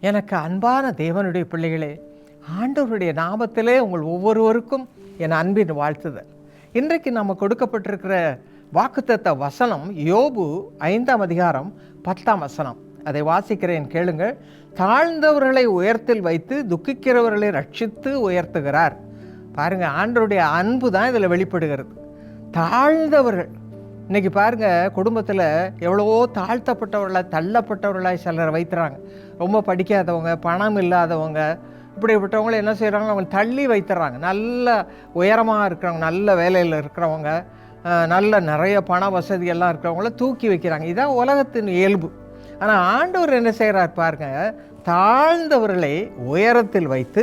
எனக்கு அன்பான தேவனுடைய பிள்ளைகளே, ஆண்டவருடைய நாமத்திலே உங்கள் ஒவ்வொருவருக்கும் என் அன்பின் வாழ்த்துதல். இன்றைக்கு நம்ம கொடுக்கப்பட்டிருக்கிற வாக்குத்தத்த வசனம் யோபு 5ஆம் அதிகாரம் 10ஆம் வசனம். அதை வாசிக்கிறேன், கேளுங்கள். தாழ்ந்தவர்களை உயரத்தில் வைத்து துக்கிக்கிறவர்களை ரட்சித்து உயர்த்துகிறார். பாருங்க, ஆண்டவருடைய அன்பு தான் இதில் வெளிப்படுகிறது. தாழ்ந்தவர்கள், இன்றைக்கி பாருங்கள், குடும்பத்தில் எவ்வளவோ தாழ்த்தப்பட்டவர்களாக தள்ளப்பட்டவர்களாக சிலரை வைத்துறாங்க. ரொம்ப படிக்காதவங்க, பணம் இல்லாதவங்க, இப்படிப்பட்டவங்களை என்ன செய்கிறாங்க, அவங்க தள்ளி வைத்துறாங்க. நல்ல உயரமாக இருக்கிறவங்க, நல்ல வேலையில் இருக்கிறவங்க, நல்ல நிறைய பண வசதியெல்லாம் இருக்கிறவங்கள தூக்கி வைக்கிறாங்க. இதுதான் உலகத்தின் இயல்பு. ஆனால் ஆண்டவர் என்ன செய்கிறார் பாருங்க, தாழ்ந்தவர்களை உயரத்தில் வைத்து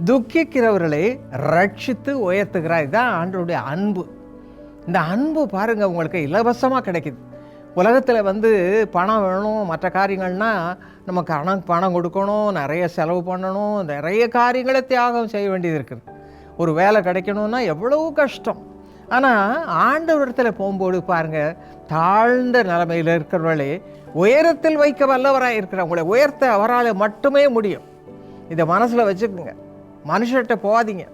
துக்கிக்கிறவர்களை ரட்சித்து உயர்த்துகிறார். இதுதான் ஆண்டவருடைய அன்பு. இந்த அன்பு பாருங்கள், உங்களுக்கு இலவசமாக கிடைக்குது. உலகத்தில் பணம் வேணும், மற்ற காரியங்கள்னால் நம்ம பணம் கொடுக்கணும், நிறைய செலவு பண்ணணும், நிறைய காரியங்களை தியாகம் செய்ய வேண்டியது இருக்குது. ஒரு வேலை கிடைக்கணும்னா எவ்வளவு கஷ்டம். ஆனால் ஆண்டவரிடத்தில் போகும்போது பாருங்கள், தாழ்ந்த நிலைமையில் இருக்கிறவர்களே உயரத்தில் வைக்க வல்லவராக இருக்கிறவங்களை உயர்த்த அவரால் மட்டுமே முடியும். இதை மனசில் வச்சுக்கோங்க. மனுஷர்கிட்ட போகாதீங்க.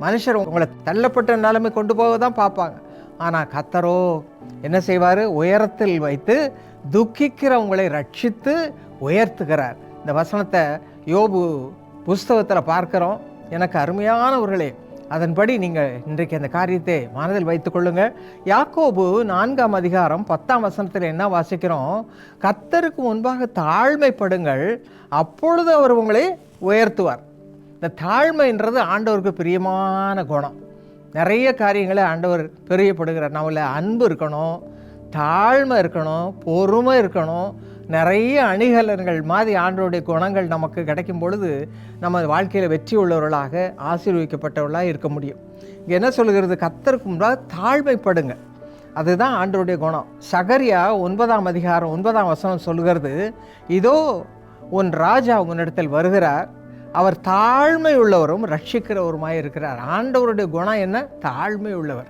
மனுஷர் உங்களை தள்ளப்பட்ட நிலைமை கொண்டு போக தான் பார்ப்பாங்க. ஆனால் கர்த்தரோ என்ன செய்வார், உயரத்தில் வைத்து துக்கிக்கிறவங்களை ரட்சித்து உயர்த்துகிறார். இந்த வசனத்தை யோபு புஸ்தகத்தில் பார்க்குறோம். எனக்கு அருமையானவர்களே, அதன்படி நீங்கள் இன்றைக்கு அந்த காரியத்தை மனதில் வைத்துக் கொள்ளுங்கள். யாக்கோபு 4ஆம் அதிகாரம் 10ஆம் வசனத்தில் என்ன வாசிக்கிறோம், கர்த்தருக்கு முன்பாக தாழ்மைப்படுங்கள், அப்பொழுது அவர் உங்களை உயர்த்துவார். இந்த தாழ்மைன்றது ஆண்டவருக்கு பிரியமான குணம். நிறைய காரியங்களை ஆண்டவர் பிரியப்படுகிறார். நம்மள அன்பு இருக்கணும், தாழ்மை இருக்கணும், பொறுமை இருக்கணும், நிறைய அணிகலன்கள் மாதிரி ஆண்டவருடைய குணங்கள் நமக்கு கிடைக்கும் பொழுது நம்ம வாழ்க்கையில் வெற்றி உள்ளவர்களாக ஆசீர்வதிக்கப்பட்டவர்களாக இருக்க முடியும். இங்கே என்ன சொல்லுகிறது, கர்த்தருக்கு முன்பாக தாழ்மைப்படுங்க. அதுதான் ஆண்டவருடைய குணம். சகரியா 9ஆம் அதிகாரம் 9ஆம் வசனம் சொல்லுகிறது, இதோ உன் ராஜா உன்னிடத்தில் வருகிறார், அவர் தாழ்மை உள்ளவரும் ரட்சிக்கிறவருமாய் இருக்கிறார். ஆண்டவருடைய குணம் என்ன, தாழ்மை உள்ளவர்.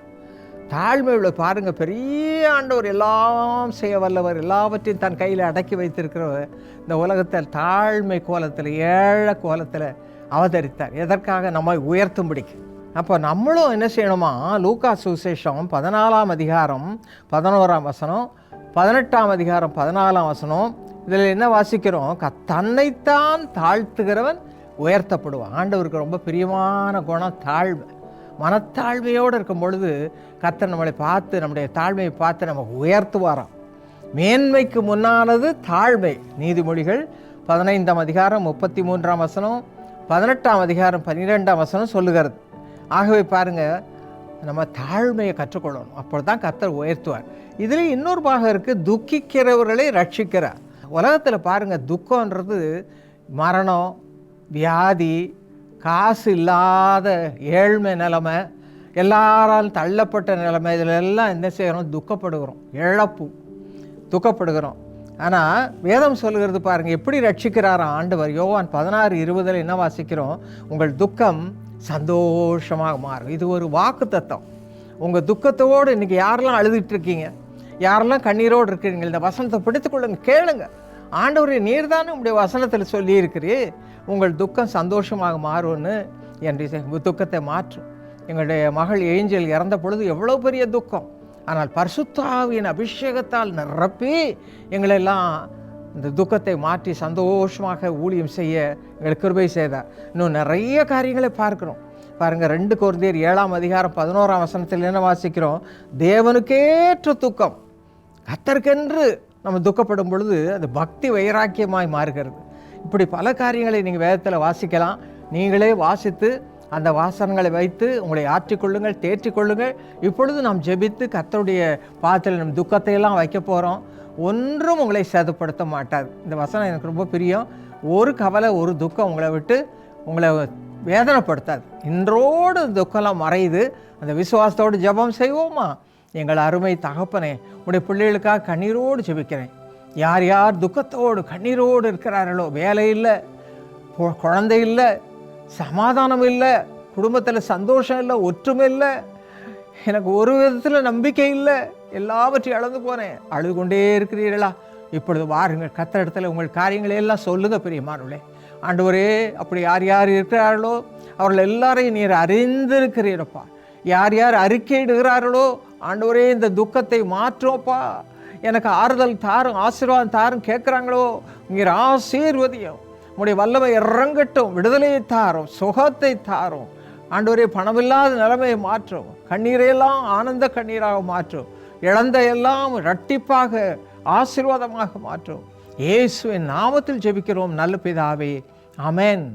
தாழ்மை உள்ள பாருங்கள், பெரிய ஆண்டவர், எல்லாம் செய்ய வல்லவர், எல்லாவற்றையும் தன் கையில் அடக்கி வைத்திருக்கிறவர் இந்த உலகத்தில் தாழ்மை கோலத்தில், ஏழை கோலத்தில் அவதரித்தார். எதற்காக, நம்மை உயர்த்தும்படிக்கு. அப்போ நம்மளும் என்ன செய்யணுமா, லூக்கா சுவிசேஷம் 14ஆம் அதிகாரம் 11ஆம் வசனம், 18ஆம் அதிகாரம் 14ஆம் வசனம், இதில் என்ன வாசிக்கிறோம், தன்னைத்தான் தாழ்த்துகிறவன் உயர்த்தப்படுவான். ஆண்டவருக்கு ரொம்ப பிரியமான குணம் தாழ்மை. மனத்தாழ்மையோடு இருக்கும் பொழுது கர்த்தர் நம்மளை பார்த்து, நம்முடைய தாழ்மையை பார்த்து நமக்கு உயர்த்துவாராம். மேன்மைக்கு முன்னானது தாழ்மை. நீதிமொழிகள் 15ஆம் அதிகாரம் 33ஆம் வசனம், 18ஆம் அதிகாரம் 12ஆம் வசனம் சொல்லுகிறது. ஆகவே பாருங்கள், நம்ம தாழ்மையை கற்றுக்கொள்ளணும், அப்பொழுது தான் கர்த்தர் உயர்த்துவார். இதில் இன்னொரு பாகம் இருக்குது, துக்கிக்கிறவர்களை ரட்சிக்கிறார். உலகத்தில் பாருங்கள், துக்கம்ன்றது மரணம், வியாதி, காசு இல்லாத ஏழ்மை நிலைமை, எல்லாராலும் தள்ளப்பட்ட நிலைமை, இதிலெல்லாம் என்ன செய்கிறோம், துக்கப்படுகிறோம், இழப்பு, துக்கப்படுகிறோம். ஆனால் வேதம் சொல்லுகிறது பாருங்கள், எப்படி ரட்சிக்கிறாராம் ஆண்டவர். யோவான் 16:20 என்ன வாசிக்கிறோம், உங்கள் துக்கம் சந்தோஷமாக மாறும். இது ஒரு வாக்கு தத்தம். உங்கள் துக்கத்தோடு இன்றைக்கி யாரெல்லாம் அழுதுட்டு இருக்கீங்க, யாரெல்லாம் கண்ணீரோடு இருக்கிறீங்க, இந்த வசனத்தை பிடித்துக்கொள்ளுங்க, கேளுங்க. ஆண்டவரே, நீர் தானே உங்களுடைய வசனத்தில் சொல்லி இருக்கிறீ, உங்கள் துக்கம் சந்தோஷமாக மாறும்னு. என்னுடைய துக்கத்தை மாற்றும். எங்களுடைய மகள் ஏஞ்சல் இறந்த பொழுது எவ்வளோ பெரிய துக்கம். ஆனால் பரிசுத்த ஆவியின் அபிஷேகத்தால் நிரப்பி எங்களெல்லாம் இந்த துக்கத்தை மாற்றி சந்தோஷமாக ஊழியம் செய்ய எங்களுக்கு கிருபை செய்தார். இன்னும் நிறைய காரியங்களை பார்க்குறோம் பாருங்கள். 2 கொரிந்தியர் 7ஆம் அதிகாரம் 11ஆம் வசனத்தில் என்ன வாசிக்கிறோம், தேவனுக்கேற்ற துக்கம். கர்த்தருக்கென்று நம்ம துக்கப்படும் பொழுது அது பக்தி வைராக்கியமாய் மாறுகிறது. இப்படி பல காரியங்களை நீங்கள் வேதத்தில் வாசிக்கலாம். நீங்களே வாசித்து அந்த வாசனங்களை வைத்து உங்களை ஆற்றிக்கொள்ளுங்கள், தேற்றிக்கொள்ளுங்கள். இப்பொழுது நாம் ஜெபித்து கர்த்தருடைய பாதத்தில் நம் துக்கத்தையெல்லாம் வைக்க போகிறோம். ஒன்றும் உங்களை சேதப்படுத்த மாட்டாது. இந்த வசனம் எனக்கு ரொம்ப பிரியம். ஒரு கவலை, ஒரு துக்கம் உங்களை விட்டு உங்களை வேதனைப்படுத்தாது. இன்றோடு துக்கம்லாம் மறையுது. அந்த விசுவாசத்தோடு ஜெபம் செய்வோமா? எங்கள் அருமை தகப்பனே, உடைய பிள்ளைகளுக்காக கண்ணீரோடு ஜெபிக்கிறேன். யார் யார் துக்கத்தோடு கண்ணீரோடு இருக்கிறார்களோ, வேலை இல்லை, குழந்தை இல்லை, சமாதானம் இல்லை, குடும்பத்தில் சந்தோஷம் இல்லை, ஒற்றுமை இல்லை, எனக்கு ஒரு விதத்தில் நம்பிக்கை இல்லை, எல்லாவற்றையும் இழந்து போனேன், அழுது கொண்டே இருக்கிறீர்களா? இப்பொழுது வாருங்கள், கர்த்தரிடத்தில் உங்கள் காரியங்களை எல்லாம் சொல்லுங்க பிரியமானவர்களே. ஆண்டவரே, அப்படி யார் யார் இருக்கிறார்களோ அவர்கள் எல்லாரையும் நீர் அறிந்திருக்கிறீரப்பா. யார் யார் அறிக்கையிடுகிறார்களோ ஆண்டவரே இந்த துக்கத்தை மாற்றோப்பா, எனக்கு ஆறுதல் தாரும், ஆசீர்வாதம் தாரும் கேட்குறாங்களோ நீர் ஆசீர்வதியும். உங்களுடைய வல்லமை இறங்கட்டும், விடுதலையை தாரும், சுகத்தை தாரும் ஆண்டவரே. பணமில்லாத நிலைமையை மாற்றும், கண்ணீரையெல்லாம் ஆனந்த கண்ணீராக மாற்றும், இழந்த எல்லாம் இரட்டிப்பாக ஆசீர்வாதமாக மாற்றும். இயேசுவின் நாமத்தில் ஜெபிக்கிறோம் நல்ல பிதாவே, ஆமென்.